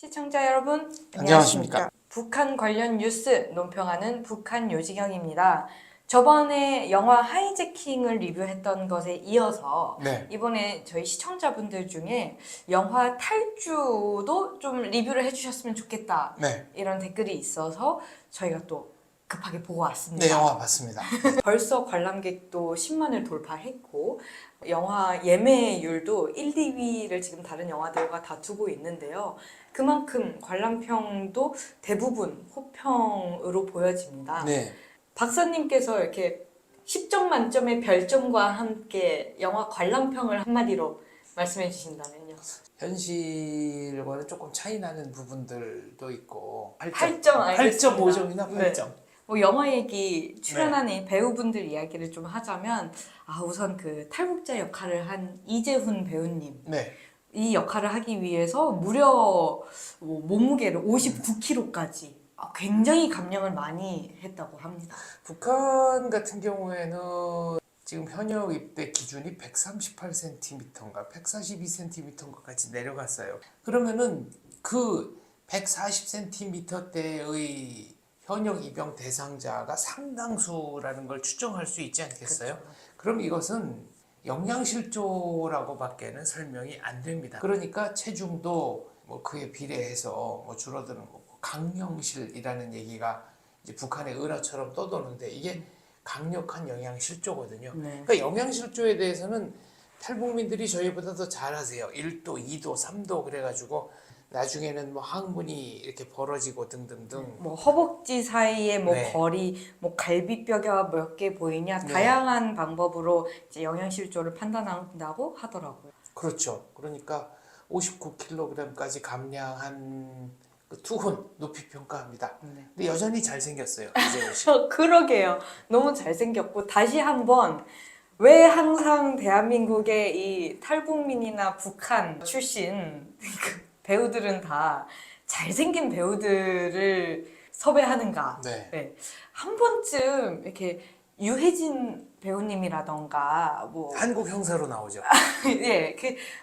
시청자 여러분, 안녕하십니까. 북한 관련 뉴스 논평하는 북한 요지경입니다. 저번에 영화 하이제킹을 리뷰했던 것에 이어서 네. 이번에 저희 시청자분들 중에 영화 탈주도 좀 리뷰를 해주셨으면 좋겠다 네. 이런 댓글이 있어서 저희가 또 급하게 보고 왔습니다. 네, 영화 봤습니다. 벌써 관람객도 10만을 돌파했고 영화 예매율도 1, 2위를 지금 다른 영화들과 다투고 있는데요. 그만큼 관람평도 대부분 호평으로 보여집니다. 네. 박사님께서 이렇게 10점 만점의 별점과 함께 영화 관람평을 한마디로 말씀해 주신다면요. 현실과는 조금 차이 나는 부분들도 있고 8점 알겠습니다. 8.5점이나 8점. 네. 뭐 영화 얘기 출연한 이 배우분들 이야기를 좀 하자면 우선 그 탈북자 역할을 한 이재훈 배우님 네. 이 역할을 하기 위해서 무려 몸무게를 59kg까지 굉장히 감량을 많이 했다고 합니다. 북한 같은 경우에는 지금 현역 입대 기준이 138cm인가 142cm인가까지 내려갔어요. 그러면은 그 140cm대의 현역 입영 대상자가 상당수라는 걸 추정할 수 있지 않겠어요? 그렇죠. 그럼 이것은 영양실조라고 밖에는 설명이 안 됩니다. 그러니까 체중도 뭐 그에 비례해서 뭐 줄어드는 거고 강령실이라는 얘기가 이제 북한의 은하처럼 떠도는데 이게 강력한 영양실조거든요. 네. 그러니까 영양실조에 대해서는 탈북민들이 저희보다 더 잘 아세요. 1도, 2도, 3도 그래가지고 나중에는 뭐 항문이 이렇게 벌어지고 등등등. 뭐 허벅지 사이에 뭐 네. 거리, 뭐 갈비뼈가 몇 개 보이냐 네. 다양한 방법으로 이제 영양실조를 판단한다고 하더라고요. 그렇죠. 그러니까 59kg까지 감량한 그 투혼 높이 평가합니다. 네. 근데 여전히 잘생겼어요. 이재훈 씨. 그러게요. 너무 잘생겼고 다시 한번 왜 항상 대한민국의 이 탈북민이나 북한 출신 배우들은 다 잘생긴 배우들을 섭외하는가? 네. 네. 한 번쯤 이렇게 유해진 배우님이라던가 뭐 한국 형사로 나오죠. 예,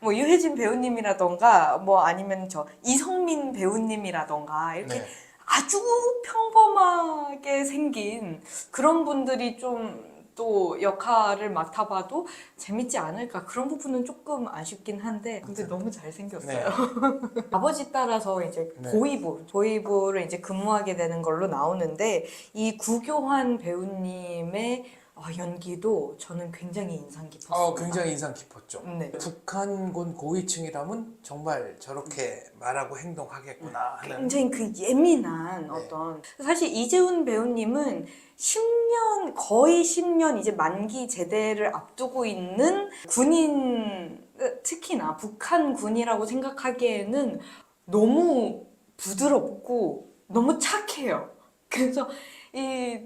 뭐 유해진 배우님이라던가 뭐 아니면 저 이성민 배우님이라던가 이렇게 네. 아주 평범하게 생긴 그런 분들이 좀 또 역할을 맡아봐도 재밌지 않을까 그런 부분은 조금 아쉽긴 한데 근데 너무 잘생겼어요. 아버지 따라서 이제 네. 보이부를 이제 근무하게 되는 걸로 나오는데 이 구교환 배우님의 연기도 저는 굉장히 인상 깊었습니다. 굉장히 인상 깊었죠. 네. 북한군 고위층이라면 정말 저렇게 말하고 행동하겠구나 하는. 굉장히 그 예민한 어떤 사실 이재훈 배우님은 10년 거의 10년 이제 만기 제대를 앞두고 있는 군인 특히나 북한 군이라고 생각하기에는 너무 부드럽고 너무 착해요. 그래서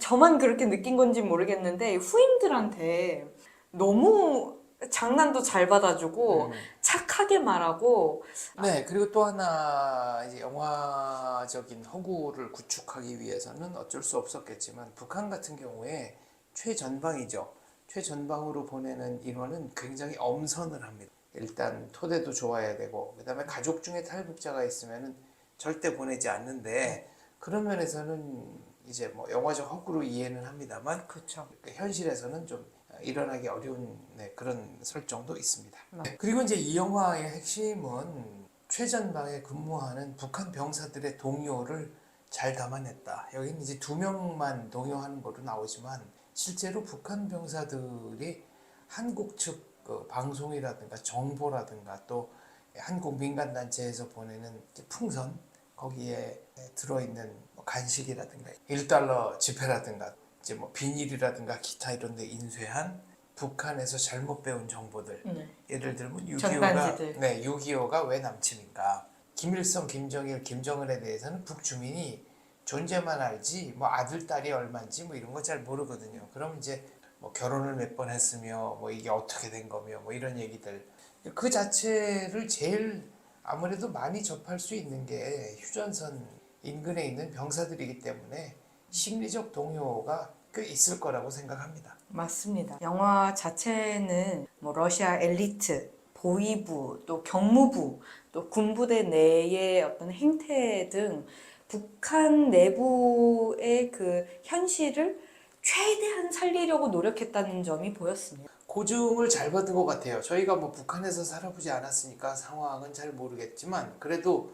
저만 그렇게 느낀 건지 모르겠는데 후임들한테 너무 장난도 잘 받아주고 착하게 말하고 네, 그리고 또 하나 이제 영화적인 허구를 구축하기 위해서는 어쩔 수 없었겠지만 북한 같은 경우에 최전방이죠. 최전방으로 보내는 인원은 굉장히 엄선을 합니다. 일단 토대도 좋아야 되고 그다음에 가족 중에 탈북자가 있으면은 절대 보내지 않는데 그런 면에서는 이제 뭐 영화적 허구로 이해는 합니다만 그렇죠. 현실에서는 좀 일어나기 어려운 그런 설정도 있습니다. 네. 그리고 이제 이 영화의 핵심은 최전방에 근무하는 북한 병사들의 동요를 잘 담아냈다. 여기는 이제 2명만 동요하는 거로 나오지만 실제로 북한 병사들이 한국 측 그 방송이라든가 정보라든가 또 한국 민간단체에서 보내는 풍선 거기에 들어있는 간식이라든가 1달러 지폐라든가 이제 뭐 비닐이라든가 기타 이런 데 인쇄한 북한에서 잘못 배운 정보들. 예를 들면 6.25가 왜 남침인가. 김일성, 김정일, 김정은에 대해서는 북주민이 존재만 알지 뭐 아들, 딸이 얼마인지 뭐 이런 거 잘 모르거든요. 그럼 이제 뭐 결혼을 몇 번 했으며 뭐 이게 어떻게 된 거며 뭐 이런 얘기들. 그 자체를 제일 아무래도 많이 접할 수 있는 게 휴전선 인근에 있는 병사들이기 때문에 심리적 동요가 꽤 있을 거라고 생각합니다. 맞습니다. 영화 자체는 뭐 러시아 엘리트 보위부, 또 경무부, 또 군부대 내의 어떤 행태 등 북한 내부의 그 현실을 최대한 살리려고 노력했다는 점이 보였습니다. 고증을 잘 받은 것 같아요. 저희가 뭐 북한에서 살아보지 않았으니까 상황은 잘 모르겠지만 그래도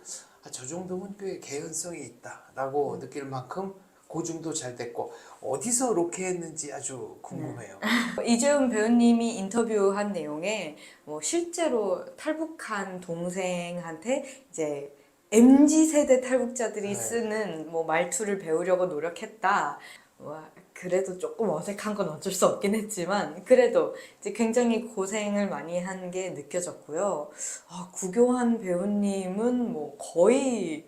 저 정도면 꽤 개연성이 있다라고 느낄 만큼 고증도 잘 됐고 어디서 로케했는지 아주 궁금해요. 이재훈 배우님이 인터뷰한 내용에 뭐 실제로 탈북한 동생한테 이제 MZ 세대 탈북자들이 네. 쓰는 뭐 말투를 배우려고 노력했다. 와, 그래도 조금 어색한 건 어쩔 수 없긴 했지만 그래도 이제 굉장히 고생을 많이 한 게 느껴졌고요. 구교환 배우님은 뭐 거의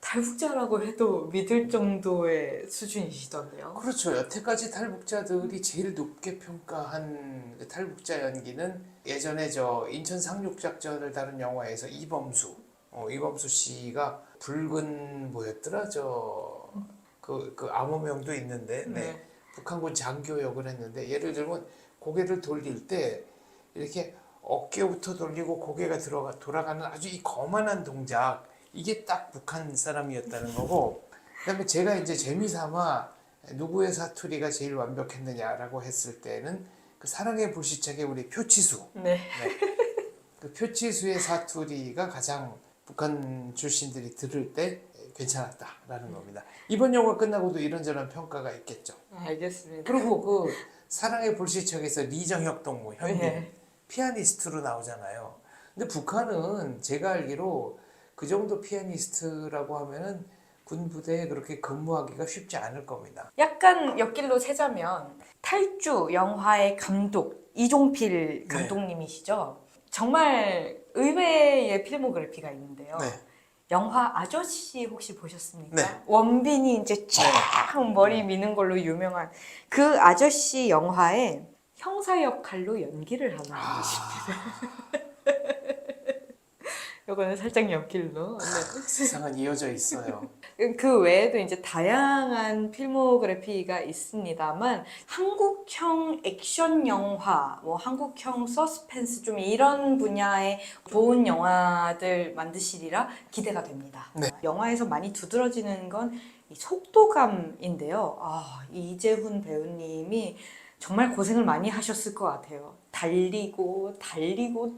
탈북자라고 해도 믿을 정도의 수준이시던데요. 그렇죠. 여태까지 탈북자들이 제일 높게 평가한 그 탈북자 연기는 예전에 저 인천 상륙작전을 다룬 영화에서 이범수 씨가 붉은 뭐였더라 그 암호명도 있는데 네. 북한군 장교 역을 했는데 예를 들면 고개를 돌릴 때 이렇게 어깨부터 돌리고 고개가 돌아가는 아주 이 거만한 동작 이게 딱 북한 사람이었다는 거고 그다음에 제가 이제 재미삼아 누구의 사투리가 제일 완벽했느냐라고 했을 때는 그 사랑의 불시착의 우리 표치수 네. 그 표치수의 사투리가 가장 북한 출신들이 들을 때 괜찮았다라는 겁니다. 이번 영화 끝나고도 이런저런 평가가 있겠죠. 알겠습니다. 그리고 그 사랑의 불시착에서 리정혁 동무 현빈 네. 피아니스트로 나오잖아요. 근데 북한은 제가 알기로 그 정도 피아니스트라고 하면은 군부대에 그렇게 근무하기가 쉽지 않을 겁니다. 약간 옆길로 새자면 탈주 영화의 감독 이종필 감독님이시죠. 정말 의외의 필모그래피가 있는데요. 네. 영화 아저씨 혹시 보셨습니까? 네. 원빈이 이제 쫙 머리 미는 걸로 유명한 그 아저씨 영화에 형사 역할로 연기를 하는 분이십니다. 이거는 살짝 옆길로. 네. 세상은 이어져 있어요. 그 외에도 이제 다양한 필모그래피가 있습니다만 한국형 액션 영화, 뭐 한국형 서스펜스 좀 이런 분야의 좋은 영화들 만드시리라 기대가 됩니다. 네. 영화에서 많이 두드러지는 건 이 속도감인데요. 이재훈 배우님이 정말 고생을 많이 하셨을 것 같아요. 달리고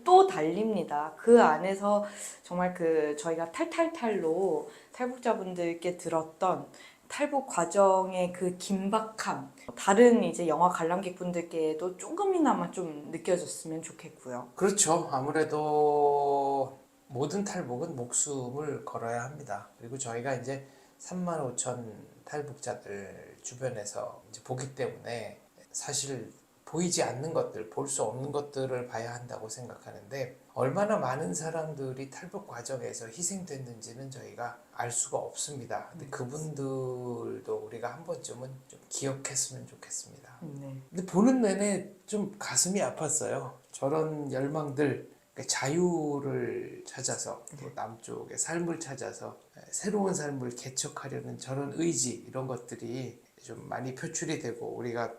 또 달립니다. 그 안에서 정말 그 저희가 탈탈탈로 탈북자분들께 들었던 탈북 과정의 그 긴박함, 다른 이제 영화 관람객분들께도 조금이나마 좀 느껴졌으면 좋겠고요. 그렇죠. 아무래도 모든 탈북은 목숨을 걸어야 합니다. 그리고 저희가 이제 35,000 탈북자들 주변에서 이제 보기 때문에 사실 보이지 않는 것들, 볼 수 없는 것들을 봐야 한다고 생각하는데 얼마나 많은 사람들이 탈북 과정에서 희생됐는지는 저희가 알 수가 없습니다. 근데 그분들도 우리가 한 번쯤은 좀 기억했으면 좋겠습니다. 네. 근데 보는 내내 좀 가슴이 아팠어요. 저런 열망들, 그러니까 자유를 찾아서 또 남쪽의 삶을 찾아서 새로운 삶을 개척하려는 저런 의지 이런 것들이 좀 많이 표출이 되고 우리가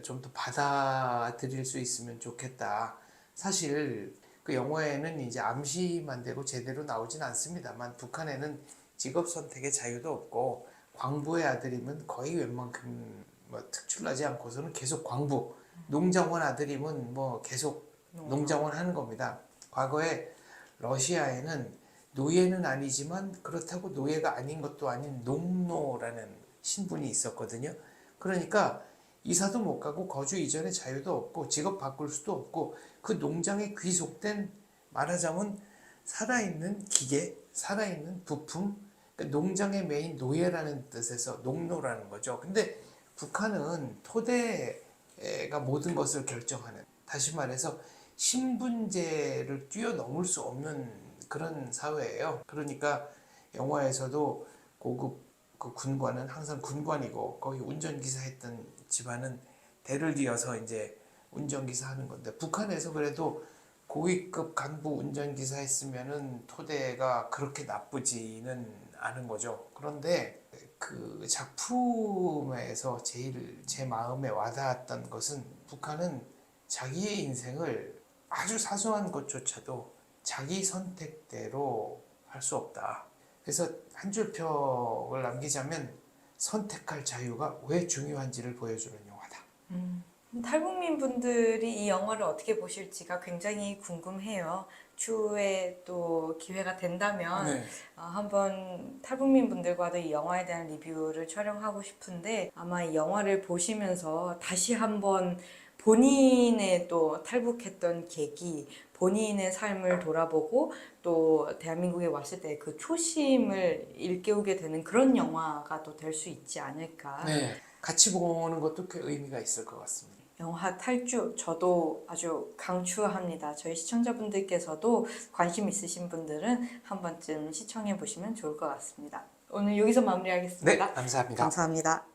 좀 더 받아들일 수 있으면 좋겠다. 사실 그 영화에는 이제 암시만 되고 제대로 나오진 않습니다만 북한에는 직업 선택의 자유도 없고 광부의 아들이면 거의 웬만큼 뭐 특출나지 않고서는 계속 광부, 농장원 아들이면 뭐 계속 농장원 하는 겁니다. 과거에 러시아에는 노예는 아니지만 그렇다고 노예가 아닌 것도 아닌 농노라는 신분이 있었거든요. 그러니까 이사도 못 가고 거주 이전의 자유도 없고 직업 바꿀 수도 없고 그 농장에 귀속된 말하자면 살아있는 기계, 살아있는 부품, 그러니까 농장의 메인 노예라는 뜻에서 농노라는 거죠. 근데 북한은 토대가 모든 것을 결정하는, 다시 말해서 신분제를 뛰어넘을 수 없는 그런 사회예요. 그러니까 영화에서도 고급 그 군관은 항상 군관이고 거기 운전기사 했던 집안은 대를 이어서 이제 운전기사 하는 건데 북한에서 그래도 고위급 간부 운전기사 했으면은 토대가 그렇게 나쁘지는 않은 거죠. 그런데 그 작품에서 제일 제 마음에 와닿았던 것은 북한은 자기의 인생을 아주 사소한 것조차도 자기 선택대로 할 수 없다. 그래서 한 줄 평을 남기자면 선택할 자유가 왜 중요한지를 보여주는 영화다. 탈북민 분들이 이 영화를 어떻게 보실지가 굉장히 궁금해요. 추후에 또 기회가 된다면 네. 한번 탈북민 분들과도 이 영화에 대한 리뷰를 촬영하고 싶은데 아마 이 영화를 보시면서 다시 한번 본인의 또 탈북했던 계기, 본인의 삶을 돌아보고 또 대한민국에 왔을 때 그 초심을 일깨우게 되는 그런 영화가 또 될 수 있지 않을까. 네. 같이 보는 것도 꽤 의미가 있을 것 같습니다. 영화 탈주 저도 아주 강추합니다. 저희 시청자분들께서도 관심 있으신 분들은 한 번쯤 시청해 보시면 좋을 것 같습니다. 오늘 여기서 네, 마무리하겠습니다. 감사합니다. 감사합니다.